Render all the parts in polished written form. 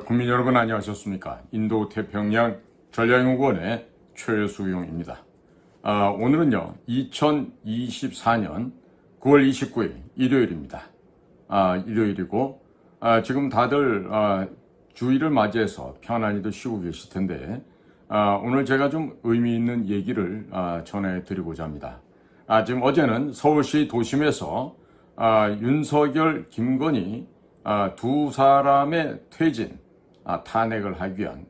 국민 여러분 안녕하셨습니까? 인도 태평양 전략연구원의 최수용입니다. 오늘은요 2024년 9월 29일 일요일입니다. 일요일이고 지금 다들 주일을 맞이해서 편안히도 쉬고 계실 텐데 오늘 제가 좀 의미 있는 얘기를 전해드리고자 합니다. 지금 어제는 서울시 도심에서 윤석열, 김건희 두 사람의 퇴진, 탄핵을 하기 위한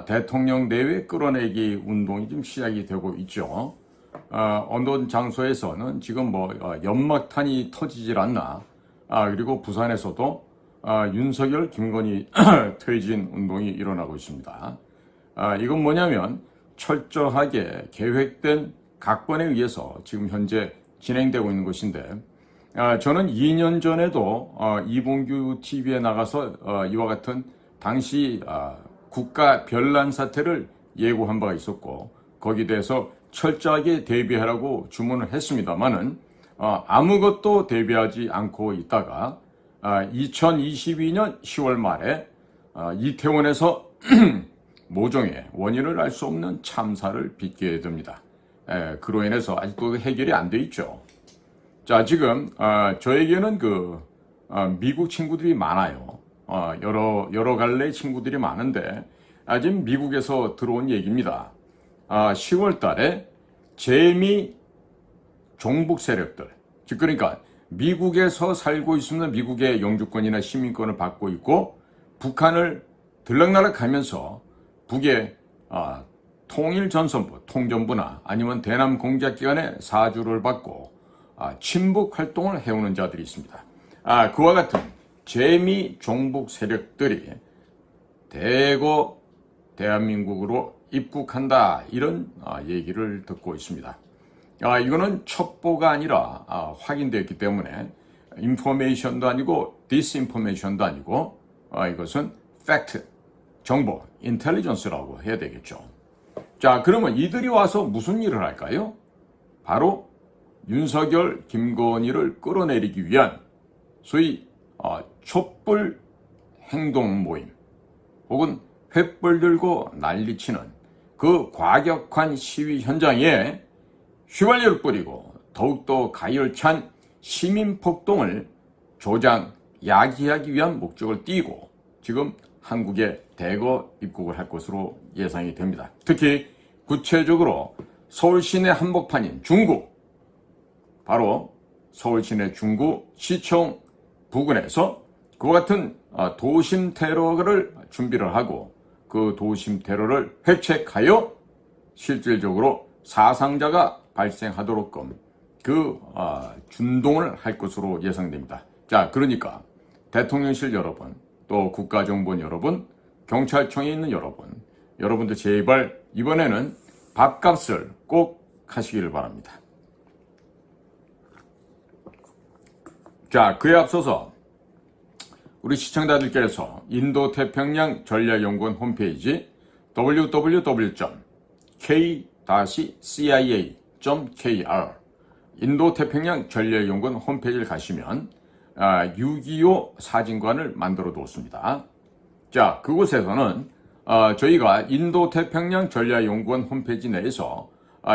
대통령 내외 끌어내기 운동이 좀 시작이 되고 있죠. 어떤 장소에서는 지금 연막탄이 터지질 않나, 그리고 부산에서도 윤석열, 김건희 퇴진 운동이 일어나고 있습니다. 이건 뭐냐면 철저하게 계획된 각본에 의해서 지금 현재 진행되고 있는 것인데, 저는 2년 전에도 이봉규 TV에 나가서 이와 같은 당시 국가 변란 사태를 예고한 바가 있었고, 거기에 대해서 철저하게 대비하라고 주문을 했습니다만은 아무것도 대비하지 않고 있다가 2022년 10월 말에 이태원에서 모종의 원인을 알 수 없는 참사를 빚게 됩니다. 그로 인해서 아직도 해결이 안 돼 있죠. 자, 지금 저에게는 미국 친구들이 많아요. 여러 갈래 친구들이 많은데 지금 미국에서 들어온 얘기입니다. 10월 달에 재미 종북 세력들, 즉 그러니까 미국에서 살고 있으면 미국의 영주권이나 시민권을 받고 있고 북한을 들락날락하면서 북의 통일전선부, 통전부나 아니면 대남 공작기관의 사주를 받고 친북 활동을 해오는 자들이 있습니다. 그와 같은 재미 종북 세력들이 대거 대한민국으로 입국한다, 이런 얘기를 듣고 있습니다. 이거는 첩보가 아니라 확인되었기 때문에 인포메이션도 아니고 디스인포메이션도 아니고 이것은 팩트, 정보, 인텔리전스라고 해야 되겠죠. 자, 그러면 이들이 와서 무슨 일을 할까요? 바로 윤석열, 김건희를 끌어내리기 위한 소위 촛불 행동 모임 혹은 횃불 들고 난리치는 그 과격한 시위 현장에 휘발유를 뿌리고 더욱더 가열찬 시민폭동을 조장, 야기하기 위한 목적을 띠고 지금 한국에 대거 입국을 할 것으로 예상이 됩니다. 특히 구체적으로 서울 시내 한복판인 중구, 바로 서울 시내 중구 시청 부근에서 그와 같은 도심 테러를 준비를 하고 그 도심 테러를 회책하여 실질적으로 사상자가 발생하도록끔 준동을 할 것으로 예상됩니다. 자, 그러니까 대통령실 여러분, 또 국가정보원 여러분, 경찰청에 있는 여러분들 제발 이번에는 밥값을 꼭 하시기를 바랍니다. 자, 그에 앞서서 우리 시청자들께서 인도태평양 전략연구원 홈페이지 www.k-cia.kr 인도태평양 전략연구원 홈페이지를 가시면 6.25 사진관을 만들어 두었습니다. 자, 그곳에서는 저희가 인도태평양 전략연구원 홈페이지 내에서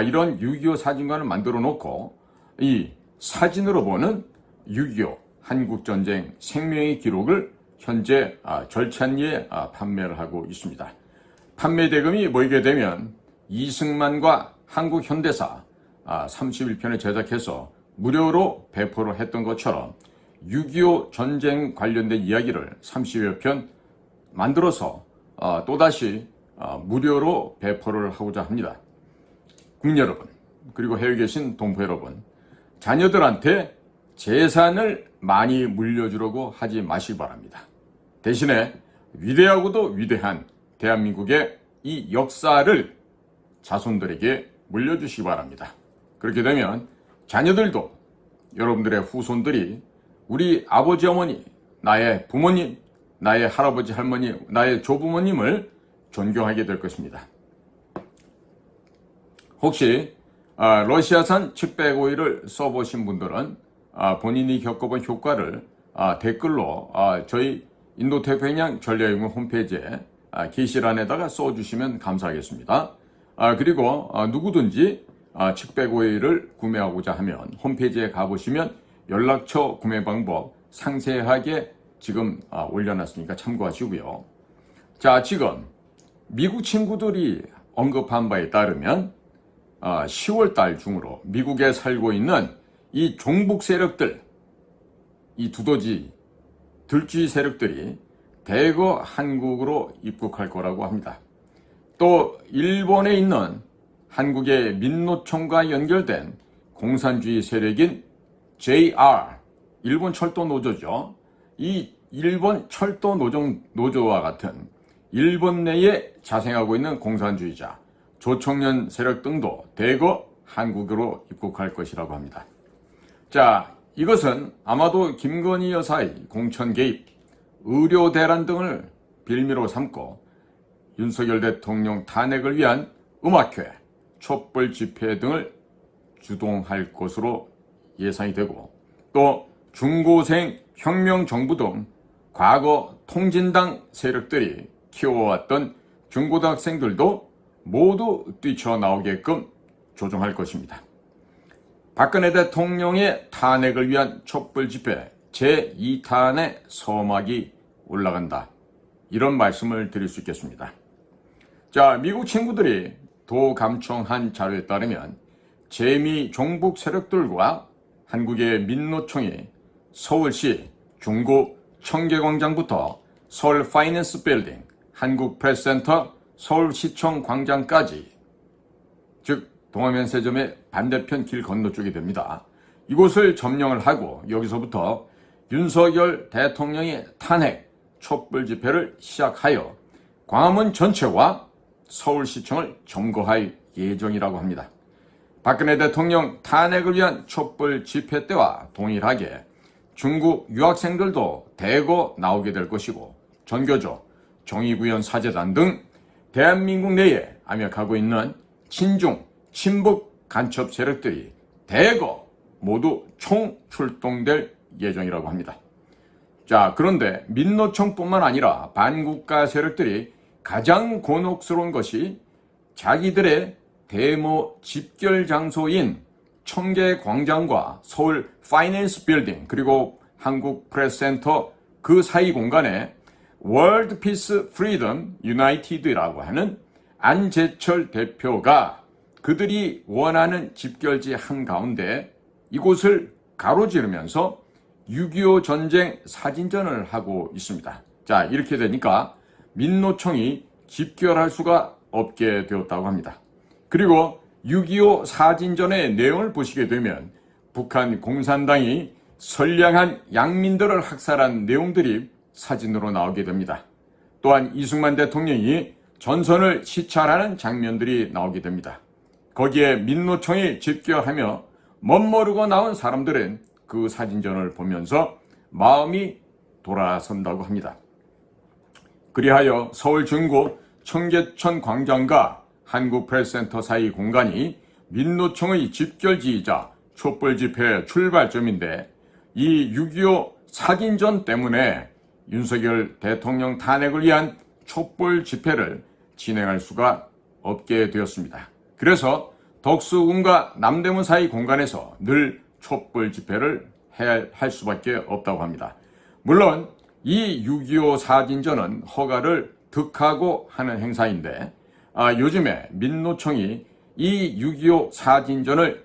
이런 6.25 사진관을 만들어 놓고 이 사진으로 보는 6.25 한국전쟁 생명의 기록을 현재 절찬리에 판매를 하고 있습니다. 판매 대금이 모이게 되면 이승만과 한국현대사 31편을 제작해서 무료로 배포를 했던 것처럼 6.25 전쟁 관련된 이야기를 30여 편 만들어서 또다시 무료로 배포를 하고자 합니다. 국민 여러분, 그리고 해외에 계신 동포 여러분, 자녀들한테 재산을 많이 물려주려고 하지 마시기 바랍니다. 대신에 위대하고도 위대한 대한민국의 이 역사를 자손들에게 물려주시기 바랍니다. 그렇게 되면 자녀들도, 여러분들의 후손들이 우리 아버지, 어머니, 나의 부모님, 나의 할아버지, 할머니, 나의 조부모님을 존경하게 될 것입니다. 혹시 러시아산 칩백 오일을 써보신 분들은 본인이 겪어본 효과를 댓글로 저희 인도태평양 전략연구원 홈페이지에 게시란에다가 써주시면 감사하겠습니다. 그리고 누구든지 측백5일을 구매하고자 하면 홈페이지에 가보시면 연락처 구매 방법 상세하게 지금 올려놨으니까 참고하시고요. 자, 지금 미국 친구들이 언급한 바에 따르면 10월 달 중으로 미국에 살고 있는 이 종북 세력들, 이 두더지 들쥐 세력들이 대거 한국으로 입국할 거라고 합니다. 또 일본에 있는 한국의 민노총과 연결된 공산주의 세력인 JR, 일본 철도 노조죠. 이 일본 철도 노조와 같은 일본 내에 자생하고 있는 공산주의자, 조총련 세력 등도 대거 한국으로 입국할 것이라고 합니다. 자, 이것은 아마도 김건희 여사의 공천 개입, 의료 대란 등을 빌미로 삼고 윤석열 대통령 탄핵을 위한 음악회, 촛불 집회 등을 주동할 것으로 예상이 되고, 또 중고생 혁명정부 등 과거 통진당 세력들이 키워왔던 중고등학생들도 모두 뛰쳐나오게끔 조종할 것입니다. 박근혜 대통령의 탄핵을 위한 촛불 집회 제2탄의 서막이 올라간다. 이런 말씀을 드릴 수 있겠습니다. 자, 미국 친구들이 도감청한 자료에 따르면 재미 종북 세력들과 한국의 민노총이 서울시 중구 청계광장부터 서울 파이낸스 빌딩, 한국프레스센터, 서울시청 광장까지, 즉 동아면세점의 반대편 길 건너 쪽이 됩니다. 이곳을 점령을 하고 여기서부터 윤석열 대통령의 탄핵 촛불 집회를 시작하여 광화문 전체와 서울시청을 점거할 예정이라고 합니다. 박근혜 대통령 탄핵을 위한 촛불 집회 때와 동일하게 중국 유학생들도 대거 나오게 될 것이고, 전교조, 정의구현 사재단 등 대한민국 내에 암약하고 있는 친중, 친북 간첩 세력들이 대거 모두 총출동될 예정이라고 합니다. 자, 그런데 민노총뿐만 아니라 반국가 세력들이 가장 곤혹스러운 것이 자기들의 대모 집결 장소인 청계광장과 서울 파이낸스 빌딩, 그리고 한국 프레스센터 그 사이 공간에 월드 피스 프리덤 유나이티드라고 하는 안재철 대표가 그들이 원하는 집결지 한가운데 이곳을 가로지르면서 6.25 전쟁 사진전을 하고 있습니다. 자, 이렇게 되니까 민노총이 집결할 수가 없게 되었다고 합니다. 그리고 6.25 사진전의 내용을 보시게 되면 북한 공산당이 선량한 양민들을 학살한 내용들이 사진으로 나오게 됩니다. 또한 이승만 대통령이 전선을 시찰하는 장면들이 나오게 됩니다. 거기에 민노총이 집결하며 멋모르고 나온 사람들은 그 사진전을 보면서 마음이 돌아선다고 합니다. 그리하여 서울 중구 청계천 광장과 한국프레스센터 사이 공간이 민노총의 집결지이자 촛불 집회 출발점인데, 이 6.25 사진전 때문에 윤석열 대통령 탄핵을 위한 촛불 집회를 진행할 수가 없게 되었습니다. 그래서 덕수궁과 남대문 사이 공간에서 늘 촛불 집회를 할 수밖에 없다고 합니다. 물론 이 6.25 사진전은 허가를 득하고 하는 행사인데, 요즘에 민노총이 이 6.25 사진전을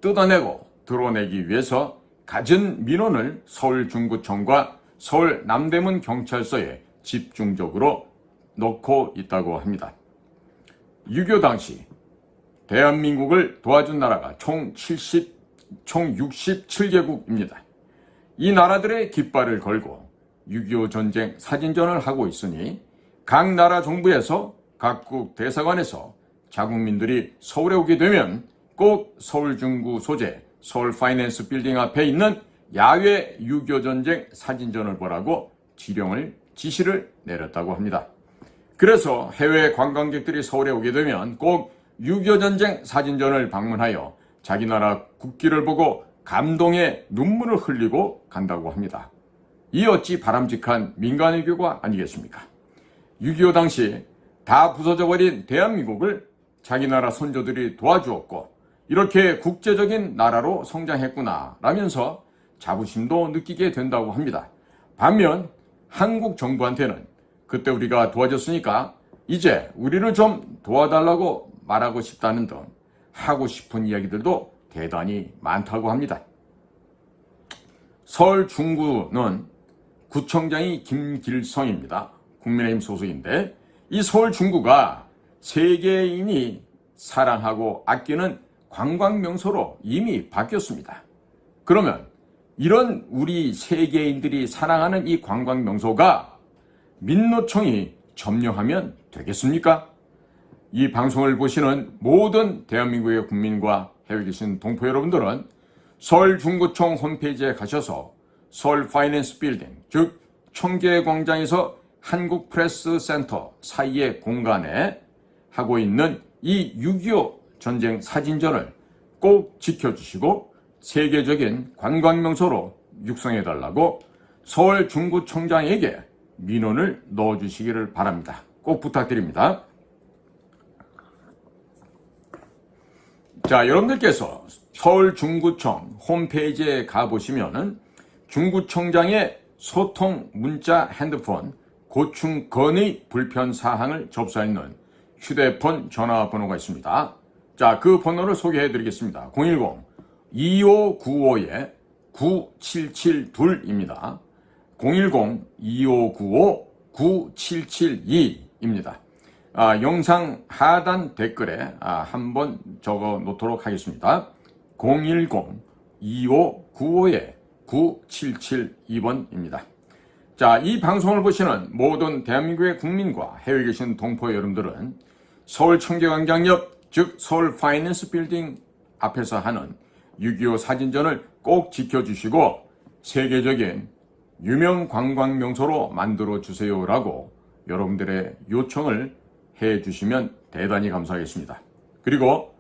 뜯어내고 드러내기 위해서 갖은 민원을 서울 중구청과 서울 남대문 경찰서에 집중적으로 넣고 있다고 합니다. 6.25 당시 대한민국을 도와준 나라가 총 67개국입니다. 이 나라들의 깃발을 걸고 6.25 전쟁 사진전을 하고 있으니 각 나라 정부에서 각국 대사관에서 자국민들이 서울에 오게 되면 꼭 서울 중구 소재 서울 파이낸스 빌딩 앞에 있는 야외 6.25 전쟁 사진전을 보라고 지시를 내렸다고 합니다. 그래서 해외 관광객들이 서울에 오게 되면 꼭 6.25 전쟁 사진전을 방문하여 자기 나라 국기를 보고 감동의 눈물을 흘리고 간다고 합니다. 이 어찌 바람직한 민간외교가 아니겠습니까? 6.25 당시 다 부서져 버린 대한민국을 자기 나라 선조들이 도와주었고 이렇게 국제적인 나라로 성장했구나 라면서 자부심도 느끼게 된다고 합니다. 반면 한국 정부한테는 그때 우리가 도와줬으니까 이제 우리를 좀 도와달라고 말하고 싶다는 등 하고 싶은 이야기들도 대단히 많다고 합니다. 서울 중구는 구청장이 김길성입니다. 국민의힘 소속인데 이 서울 중구가 세계인이 사랑하고 아끼는 관광명소로 이미 바뀌었습니다. 그러면 이런 우리 세계인들이 사랑하는 이 관광명소가 민노총이 점령하면 되겠습니까? 이 방송을 보시는 모든 대한민국의 국민과 해외에 계신 동포 여러분들은 서울 중구청 홈페이지에 가셔서 서울 파이낸스 빌딩, 즉 청계광장에서 한국프레스센터 사이의 공간에 하고 있는 이 6.25 전쟁 사진전을 꼭 지켜주시고 세계적인 관광명소로 육성해달라고 서울 중구청장에게 민원을 넣어주시기를 바랍니다. 꼭 부탁드립니다. 자, 여러분들께서 서울 중구청 홈페이지에 가보시면은 중구청장의 소통 문자 핸드폰 고충건의 불편 사항을 접수할 수 있는 휴대폰 전화번호가 있습니다. 자, 그 번호를 소개해 드리겠습니다. 010-2595-9772입니다. 010-2595-9772입니다. 영상 하단 댓글에 한번 적어 놓도록 하겠습니다. 010-2595-9772번입니다. 자, 이 방송을 보시는 모든 대한민국의 국민과 해외에 계신 동포 여러분들은 서울 청계광장 옆, 즉 서울 파이낸스 빌딩 앞에서 하는 6.25 사진전을 꼭 지켜주시고 세계적인 유명 관광 명소로 만들어 주세요라고 여러분들의 요청을 해주시면 대단히 감사하겠습니다. 그리고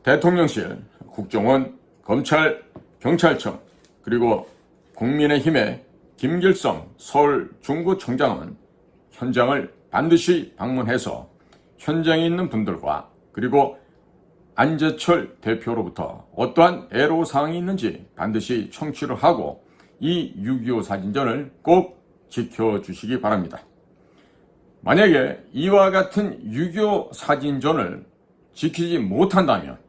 대통령실, 국정원, 검찰, 경찰청, 그리고 국민의힘의 김길성 서울 중구청장은 현장을 반드시 방문해서 현장에 있는 분들과 그리고 안재철 대표로부터 어떠한 애로사항이 있는지 반드시 청취를 하고 이 6.25 사진전을 꼭 지켜주시기 바랍니다. 만약에 이와 같은 6.25 사진전을 지키지 못한다면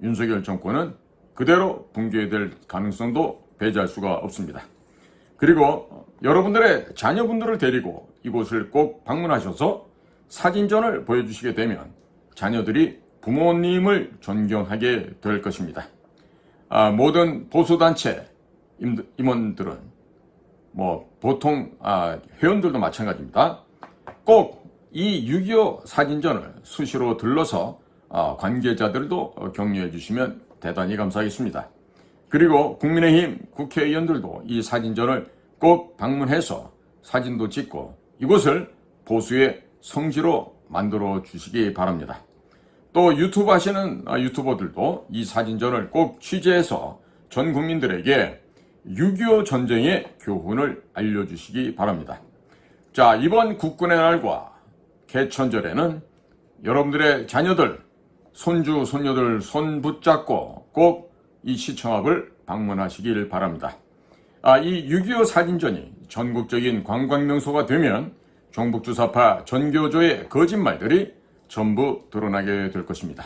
윤석열 정권은 그대로 붕괴될 가능성도 배제할 수가 없습니다. 그리고 여러분들의 자녀분들을 데리고 이곳을 꼭 방문하셔서 사진전을 보여주시게 되면 자녀들이 부모님을 존경하게 될 것입니다. 모든 보수단체 임원들은 보통 회원들도 마찬가지입니다. 꼭 이 6.25 사진전을 수시로 들러서 관계자들도 격려해 주시면 대단히 감사하겠습니다. 그리고 국민의힘 국회의원들도 이 사진전을 꼭 방문해서 사진도 찍고 이곳을 보수의 성지로 만들어 주시기 바랍니다. 또 유튜브 하시는 유튜버들도 이 사진전을 꼭 취재해서 전 국민들에게 6.25 전쟁의 교훈을 알려주시기 바랍니다. 자, 이번 국군의 날과 개천절에는 여러분들의 자녀들, 손주, 손녀들 손 붙잡고 꼭 이 시청 앞을 방문하시길 바랍니다. 이 6.25 사진전이 전국적인 관광명소가 되면 종북주사파 전교조의 거짓말들이 전부 드러나게 될 것입니다.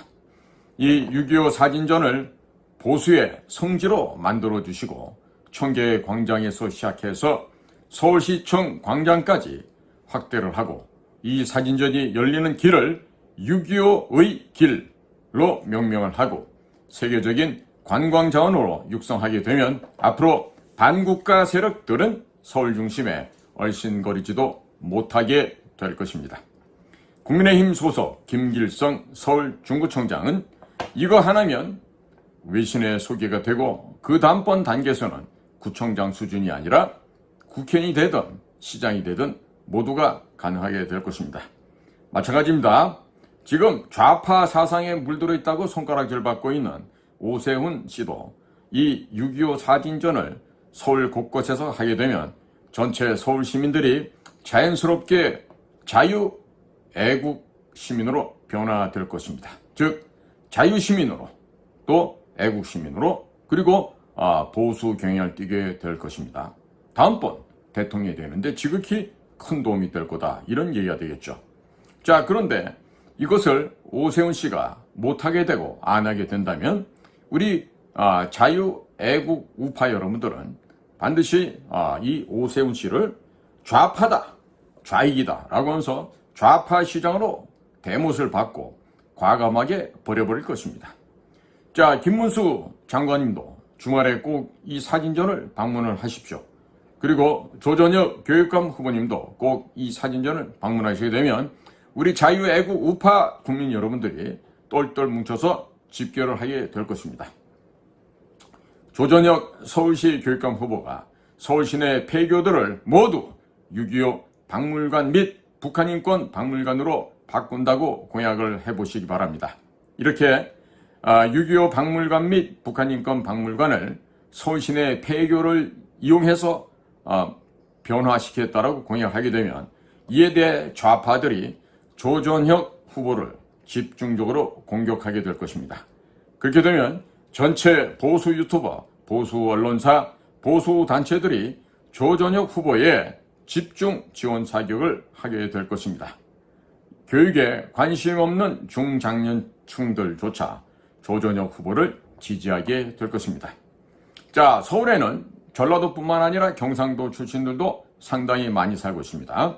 이 6.25 사진전을 보수의 성지로 만들어 주시고 청계광장에서 시작해서 서울시청 광장까지 확대를 하고 이 사진전이 열리는 길을 6.25의 길로 명명을 하고 세계적인 관광자원으로 육성하게 되면 앞으로 반국가 세력들은 서울 중심에 얼씬거리지도 못하게 될 것입니다. 국민의힘 소속 김길성 서울 중구청장은 이거 하나면 외신에 소개가 되고 그 다음번 단계에서는 구청장 수준이 아니라 국회의원이 되든 시장이 되든 모두가 가능하게 될 것입니다. 마찬가지입니다. 지금 좌파 사상에 물들어 있다고 손가락질 받고 있는 오세훈 씨도 이 6.25 사진전을 서울 곳곳에서 하게 되면 전체 서울 시민들이 자연스럽게 자유 애국 시민으로 변화될 것입니다. 즉 자유 시민으로 또 애국 시민으로 그리고 보수 경향을 띠게 될 것입니다. 다음번 대통령이 되는데 지극히 큰 도움이 될 거다 이런 얘기가 되겠죠. 자, 그런데 이것을 오세훈 씨가 못하게 되고 안 하게 된다면 우리 자유 애국 우파 여러분들은 반드시 이 오세훈 씨를 좌파다, 좌익이다 라고 하면서 좌파 시장으로 대못을 받고 과감하게 버려버릴 것입니다. 자, 김문수 장관님도 주말에 꼭 이 사진전을 방문을 하십시오. 그리고 조전혁 교육감 후보님도 꼭 이 사진전을 방문하시게 되면 우리 자유 애국 우파 국민 여러분들이 똘똘 뭉쳐서 집결을 하게 될 것입니다. 조전혁 서울시 교육감 후보가 서울 시내 폐교들을 모두 6.25 박물관 및 북한인권 박물관으로 바꾼다고 공약을 해보시기 바랍니다. 이렇게 6.25 박물관 및 북한인권 박물관을 서울 시내 폐교를 이용해서 변화시키겠다라고 공약하게 되면 이에 대해 좌파들이 조전혁 후보를 집중적으로 공격하게 될 것입니다. 그렇게 되면 전체 보수 유튜버, 보수 언론사, 보수 단체들이 조전혁 후보에 집중 지원 사격을 하게 될 것입니다. 교육에 관심 없는 중장년층들조차 조전혁 후보를 지지하게 될 것입니다. 자, 서울에는 전라도뿐만 아니라 경상도 출신들도 상당히 많이 살고 있습니다.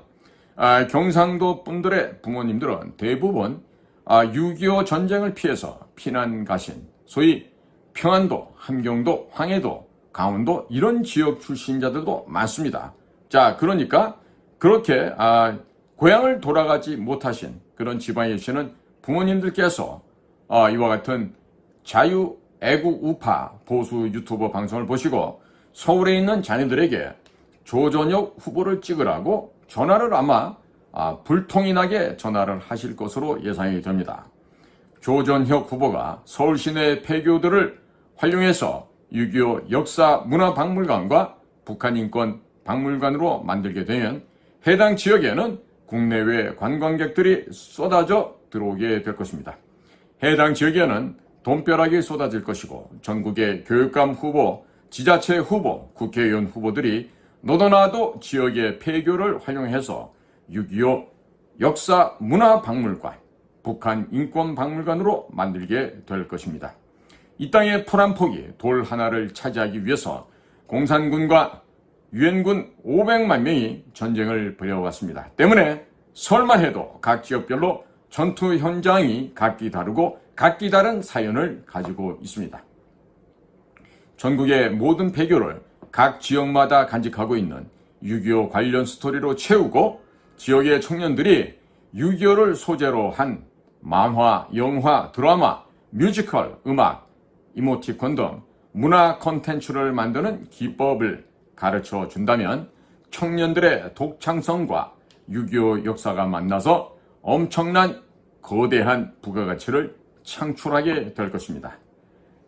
경상도 분들의 부모님들은 대부분 6.25 전쟁을 피해서 피난 가신 소위 평안도, 함경도, 황해도, 강원도 이런 지역 출신자들도 많습니다. 자, 그러니까 그렇게 고향을 돌아가지 못하신 그런 지방에 계시는 부모님들께서 이와 같은 자유 애국 우파 보수 유튜버 방송을 보시고 서울에 있는 자녀들에게 조전혁 후보를 찍으라고 전화를 아마 불통이 나게 전화를 하실 것으로 예상이 됩니다. 조전혁 후보가 서울 시내 폐교들을 활용해서 6.25 역사 문화박물관과 북한인권 박물관으로 만들게 되면 해당 지역에는 국내외 관광객들이 쏟아져 들어오게 될 것입니다. 해당 지역에는 돈벼락이 쏟아질 것이고 전국의 교육감 후보, 지자체 후보, 국회의원 후보들이 너도나도 지역의 폐교를 활용해서 6.25 역사 문화박물관, 북한 인권박물관으로 만들게 될 것입니다. 이 땅의 풀 한 폭이 돌 하나를 차지하기 위해서 공산군과 유엔군 500만 명이 전쟁을 벌여왔습니다. 때문에 서울만 해도 각 지역별로 전투 현장이 각기 다르고 각기 다른 사연을 가지고 있습니다. 전국의 모든 폐교를 각 지역마다 간직하고 있는 6.25 관련 스토리로 채우고 지역의 청년들이 6.25를 소재로 한 만화, 영화, 드라마, 뮤지컬, 음악, 이모티콘 등 문화 콘텐츠를 만드는 기법을 가르쳐 준다면 청년들의 독창성과 6.25 역사가 만나서 엄청난 거대한 부가가치를 창출하게 될 것입니다.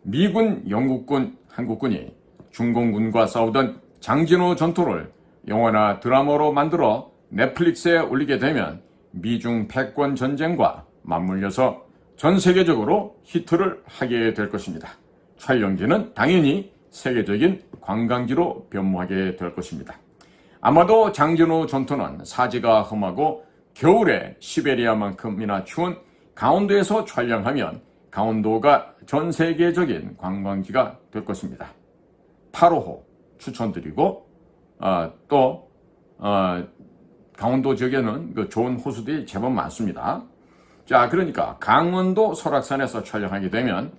미군, 영국군, 한국군이 중공군과 싸우던 장진호 전투를 영화나 드라마로 만들어 넷플릭스에 올리게 되면 미중 패권 전쟁과 맞물려서 전 세계적으로 히트를 하게 될 것입니다. 촬영지는 당연히 세계적인 관광지로 변모하게 될 것입니다. 아마도 장진호 전투는 사지가 험하고 겨울에 시베리아만큼이나 추운 강원도에서 촬영하면 강원도가 전 세계적인 관광지가 될 것입니다. 8호호 추천드리고 또 강원도 지역에는 그 좋은 호수들이 제법 많습니다. 자, 그러니까 강원도 설악산에서 촬영하게 되면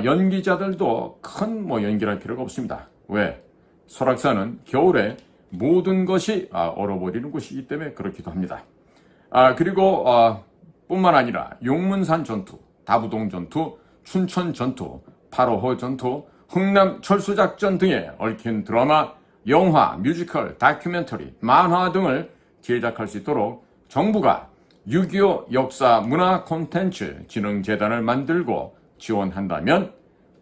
연기자들도 큰 연기할 필요가 없습니다. 왜? 설악산은 겨울에 모든 것이 얼어버리는 곳이기 때문에 그렇기도 합니다. 그리고 뿐만 아니라 용문산 전투, 다부동 전투, 춘천 전투, 8.5호 전투, 흥남 철수작전 등에 얽힌 드라마, 영화, 뮤지컬, 다큐멘터리, 만화 등을 제작할 수 있도록 정부가 6.25 역사 문화 콘텐츠 진흥재단을 만들고 지원한다면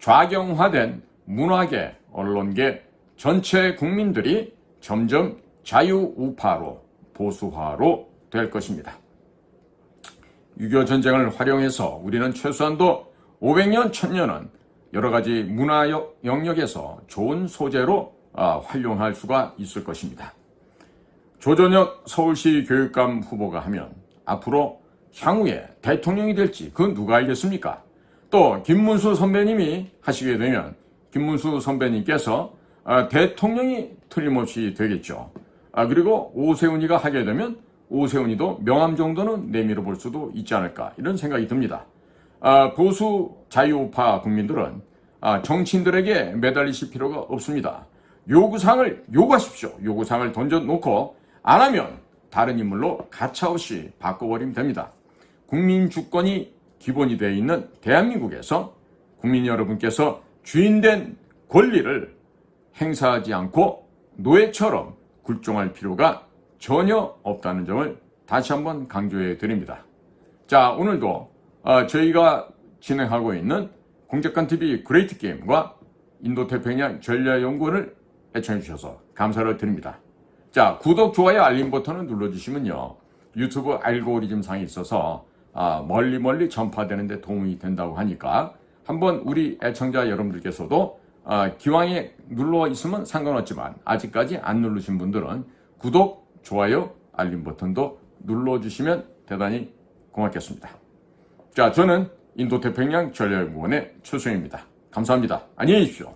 좌경화된 문화계, 언론계 전체 국민들이 점점 자유우파로 보수화로 될 것입니다. 6.25 전쟁을 활용해서 우리는 최소한도 500년, 1000년은 여러 가지 문화 영역에서 좋은 소재로 활용할 수가 있을 것입니다. 조전혁 서울시 교육감 후보가 하면 앞으로 향후에 대통령이 될지 그건 누가 알겠습니까? 또 김문수 선배님이 하시게 되면 김문수 선배님께서 대통령이 틀림없이 되겠죠. 그리고 오세훈이가 하게 되면 오세훈이도 명함 정도는 내밀어 볼 수도 있지 않을까 이런 생각이 듭니다. 보수 자유우파 국민들은 정치인들에게 매달리실 필요가 없습니다. 요구사항을 요구하십시오. 요구사항을 던져놓고 안 하면 다른 인물로 가차없이 바꿔버리면 됩니다. 국민 주권이 기본이 되어 있는 대한민국에서 국민 여러분께서 주인된 권리를 행사하지 않고 노예처럼 굴종할 필요가 전혀 없다는 점을 다시 한번 강조해 드립니다. 자, 오늘도 저희가 진행하고 있는 공작관TV 그레이트 게임과 인도태평양 전략연구원을 애청해 주셔서 감사를 드립니다. 자, 구독, 좋아요, 알림 버튼을 눌러주시면요, 유튜브 알고리즘상에 있어서 멀리 전파되는 데 도움이 된다고 하니까 한번 우리 애청자 여러분들께서도 기왕에 눌러 있으면 상관없지만 아직까지 안 누르신 분들은 구독, 좋아요, 알림 버튼도 눌러주시면 대단히 고맙겠습니다. 자, 저는 인도태평양 전략연구원의 최수영입니다. 감사합니다. 안녕히 계십시오.